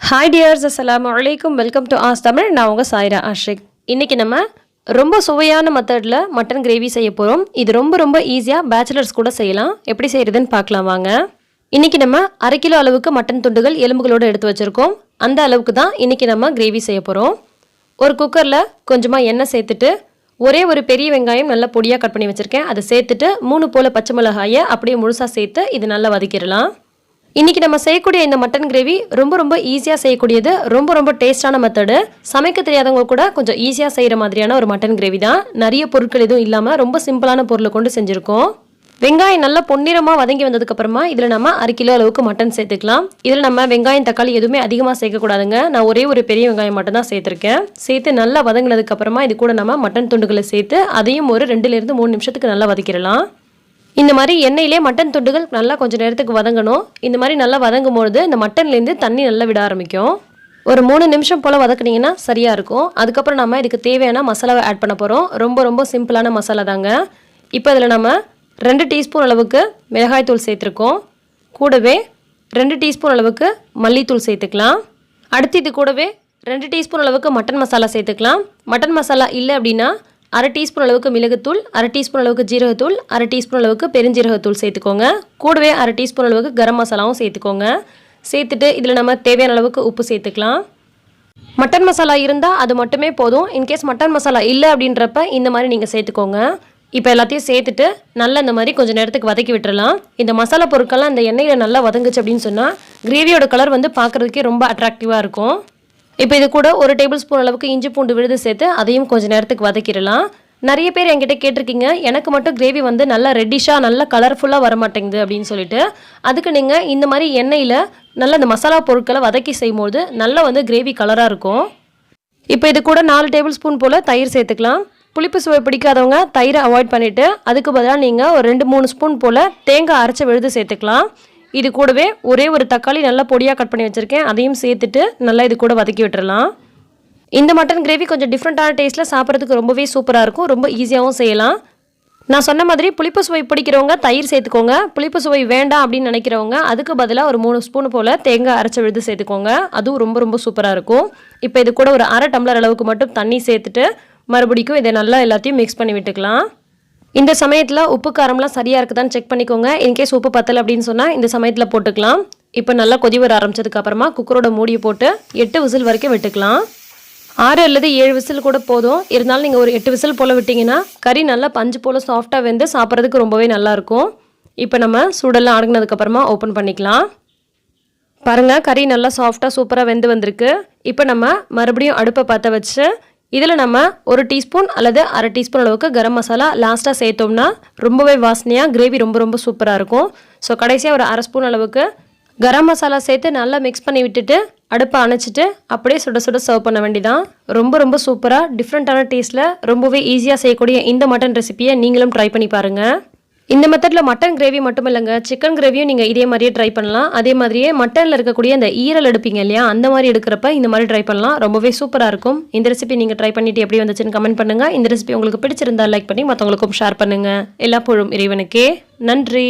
Hi dears, அஸ்ஸலாமு அலைக்கும். Welcome to ஆஸ்தமிழ். நான் உங்கள் சாய்ரா ஆஷிக். இன்றைக்கி நம்ம ரொம்ப சுவையான மெத்தடில் மட்டன் கிரேவி செய்ய போகிறோம். இது ரொம்ப ரொம்ப ஈஸியாக பேச்சுலர்ஸ் கூட செய்யலாம். எப்படி செய்கிறதுன்னு பார்க்கலாம் வாங்க. இன்றைக்கி நம்ம 1/2 கிலோ அளவுக்கு மட்டன் துண்டுகள் எலும்புகளோடு எடுத்து வச்சுருக்கோம். அந்த அளவுக்கு தான் இன்றைக்கி நம்ம கிரேவி செய்ய போகிறோம். ஒரு குக்கரில் கொஞ்சமாக எண்ணெய் சேர்த்துட்டு ஒரே ஒரு பெரிய வெங்காயம் நல்லா பொடியாக கட் பண்ணி வச்சுருக்கேன். அதை சேர்த்துட்டு 3 போல் பச்சை மிளகாயை அப்படியே முழுசாக சேர்த்து இது நல்லா வதக்கிடலாம். இன்றைக்கி நம்ம செய்யக்கூடிய இந்த மட்டன் கிரேவி ரொம்ப ரொம்ப ஈஸியாக செய்யக்கூடியது, ரொம்ப ரொம்ப டேஸ்டான மெத்தடு. சமைக்க தெரியாதவங்க கூட கொஞ்சம் ஈஸியாக செய்கிற மாதிரியான ஒரு மட்டன் கிரேவி தான். நிறைய பொருட்கள் எதுவும் இல்லாமல் ரொம்ப சிம்பிளான பொருளை கொண்டு செஞ்சுருக்கோம். வெங்காயம் நல்லா பொன்னிறமாக வதங்கி வந்ததுக்கப்புறமா இதில் நம்ம 1/2 கிலோ அளவுக்கு மட்டன் சேர்த்துக்கலாம். இதில் நம்ம வெங்காயம் தக்காளி எதுவுமே அதிகமாக சேர்க்கக்கூடாதுங்க. நான் ஒரே ஒரு பெரிய வெங்காயம் மட்டும் தான் சேர்த்துருக்கேன். சேர்த்து நல்லா வதங்கினதுக்கப்புறமா இது கூட நம்ம மட்டன் துண்டுகளை சேர்த்து அதையும் ஒரு 2லேருந்து 3 நிமிஷத்துக்கு நல்லா வதக்கிடலாம். இந்த மாதிரி எண்ணெயிலே மட்டன் துண்டுகள் நல்லா கொஞ்சம் நேரத்துக்கு வதங்கணும். இந்த மாதிரி நல்லா வதங்கும்போது இந்த மட்டன்லேருந்து தண்ணி நல்லா விட ஆரம்பிக்கும். ஒரு 3 நிமிஷம் போல் வதக்குனிங்கன்னா சரியாக இருக்கும். அதுக்கப்புறம் நம்ம இதுக்கு தேவையான மசாலாவை ஆட் பண்ண போகிறோம். ரொம்ப ரொம்ப சிம்பிளான மசாலா தாங்க. இப்போ இதில் நம்ம 2 டீஸ்பூன் அளவுக்கு மிளகாய்த்தூள் சேர்த்துருக்கோம். கூடவே 2 டீஸ்பூன் அளவுக்கு மல்லித்தூள் சேர்த்துக்கலாம். அடுத்து இது கூடவே 2 டீஸ்பூன் அளவுக்கு மட்டன் மசாலா சேர்த்துக்கலாம். மட்டன் மசாலா இல்லை அப்படின்னா 1/2 டீஸ்பூன் அளவுக்கு மிளகுத்தூள், 1/2 டீஸ்பூன் அளவுக்கு ஜீரகத்தூள், 1/2 டீஸ்பூன் அளவுக்கு பெருஞ்சீரகத்தூள் சேர்த்துக்கோங்க. கூடவே 1/2 டீஸ்பூன் அளவுக்கு கரம் மசாலாவும் சேர்த்துக்கோங்க. சேர்த்துட்டு இதில் நம்ம தேவையான அளவுக்கு உப்பு சேர்த்துக்கலாம். மட்டன் மசாலா இருந்தால் அது மட்டுமே போதும். இன்கேஸ் மட்டன் மசாலா இல்லை அப்படின்றப்ப இந்த மாதிரி நீங்கள் சேர்த்துக்கோங்க. இப்போ எல்லாத்தையும் சேர்த்துட்டு நல்லா இந்த மாதிரி கொஞ்சம் நேரத்துக்கு வதக்கி விட்டுறலாம். இந்த மசாலா பொருட்கள்லாம் இந்த எண்ணெயில் நல்லா வதங்குச்சு அப்படின்னு சொன்னால் கிரேவியோட கலர் பார்க்குறதுக்கே ரொம்ப அட்ராக்டிவாக இருக்கும். இப்போ இது கூட 1 டேபிள் ஸ்பூன் அளவுக்கு இஞ்சி பூண்டு விழுது சேர்த்து அதையும் கொஞ்சம் நேரத்துக்கு வதக்கிடலாம். நிறைய பேர் என்கிட்ட கேட்டிருக்கீங்க, எனக்கு மட்டும் கிரேவி நல்லா ரெட்டிஷாக நல்லா கலர்ஃபுல்லாக வர மாட்டேங்குது அப்படின்னு சொல்லிட்டு. அதுக்கு நீங்கள் இந்த மாதிரி எண்ணெயில் நல்லா இந்த மசாலா பொருட்களை வதக்கி செய்யும்போது நல்லா கிரேவி கலராக இருக்கும். இப்போ இது கூட 4 டேபிள் ஸ்பூன் போல் தயிர் சேர்த்துக்கலாம். புளிப்பு சுவை பிடிக்காதவங்க தயிரை அவாய்ட் பண்ணிவிட்டு அதுக்கு பதிலாக நீங்கள் ஒரு 2-3 ஸ்பூன் போல் தேங்காய் அரைச்ச விழுது சேர்த்துக்கலாம். இது கூடவே ஒரே ஒரு தக்காளி நல்லா பொடியாக கட் பண்ணி வச்சுருக்கேன். அதையும் சேர்த்துட்டு நல்லா இது கூட வதக்கி விட்டுறலாம். இந்த மட்டன் கிரேவி கொஞ்சம் டிஃப்ரெண்ட்டான டேஸ்ட்டில் சாப்பிட்றதுக்கு ரொம்பவே சூப்பராக இருக்கும். ரொம்ப ஈஸியாகவும் செய்யலாம். நான் சொன்ன மாதிரி புளிப்பு சுவை பிடிக்கிறவங்க தயிர் சேர்த்துக்கோங்க. புளிப்பு சுவை வேண்டாம் அப்படின்னு நினைக்கிறவங்க அதுக்கு பதிலாக ஒரு 3 ஸ்பூன் போல் தேங்காய் அரைச்ச விழுது சேர்த்துக்கோங்க. அதுவும் ரொம்ப ரொம்ப சூப்பராக இருக்கும். இப்போ இது கூட ஒரு 1/2 டம்ளர் அளவுக்கு மட்டும் தண்ணி சேர்த்துட்டு மறுபடிக்கும் இதை நல்லா எல்லாத்தையும் மிக்ஸ் பண்ணி விட்டுக்கலாம். இந்த சமயத்தில் உப்பு காரம்லாம் சரியாக இருக்குதான்னு செக் பண்ணிக்கோங்க. இன்கேஸ் உப்பு பத்தலை அப்படின்னு சொன்னால் இந்த சமயத்தில் போட்டுக்கலாம். இப்போ நல்லா கொதி வர ஆரம்பிச்சதுக்கு அப்புறமா குக்கரோட மூடியை போட்டு 8 விசில் வரைக்கும் விட்டுக்கலாம். 6 அல்லது 7 விசில் கூட போதும். இருந்தாலும் நீங்கள் ஒரு 8 விசில் போல் விட்டிங்கன்னா கறி நல்லா பஞ்சு போல் சாஃப்டாக வெந்து சாப்பிட்றதுக்கு ரொம்பவே நல்லாயிருக்கும். இப்போ நம்ம சூடெல்லாம் அடங்கினதுக்கப்புறமா ஓப்பன் பண்ணிக்கலாம். பாருங்கள், கறி நல்லா சாஃப்டாக சூப்பராக வெந்து வந்திருக்கு. இப்போ நம்ம மறுபடியும் அடுப்பை பற்ற வச்சு இதில் நம்ம 1 டீஸ்பூன் அல்லது 1/2 டீஸ்பூன் அளவுக்கு கரம் மசாலா லாஸ்ட்டாக சேர்த்தோம்னா ரொம்பவே வாசனையாக கிரேவி ரொம்ப ரொம்ப சூப்பராக இருக்கும். ஸோ கடைசியாக ஒரு 1/2 ஸ்பூன் அளவுக்கு கரம் மசாலா சேர்த்து நல்லா மிக்ஸ் பண்ணி விட்டுட்டு அடுப்பை அணைச்சிட்டு அப்படியே சுட சுட சர்வ் பண்ண வேண்டியதான். ரொம்ப ரொம்ப சூப்பராக டிஃப்ரெண்ட்டான டேஸ்ட்டில் ரொம்பவே ஈஸியாக செய்யக்கூடிய இந்த மட்டன் ரெசிபியை நீங்களும் ட்ரை பண்ணி பாருங்கள். இந்த மெத்தடில் மட்டன் கிரேவி மட்டும் இல்லைங்க, சிக்கன் கிரேவியும் நீங்கள் இதே மாதிரியே ட்ரை பண்ணலாம். அதே மாதிரியே மட்டனில் இருக்கக்கூடிய அந்த ஈரல் எடுப்பீங்க இல்லையா, அந்த மாதிரி எடுக்கிறப்ப இந்த மாதிரி ட்ரை பண்ணலாம். ரொம்பவே சூப்பராக இருக்கும். இந்த ரெசிபி நீங்கள் ட்ரை பண்ணிவிட்டு எப்படி வந்துச்சுன்னு கமெண்ட் பண்ணுங்கள். இந்த ரெசிபி உங்களுக்கு பிடிச்சிருந்தா லைக் பண்ணி மற்றவங்களுக்கும் ஷேர் பண்ணுங்கள். எல்லா புகழும் இறைவனுக்கே. நன்றி.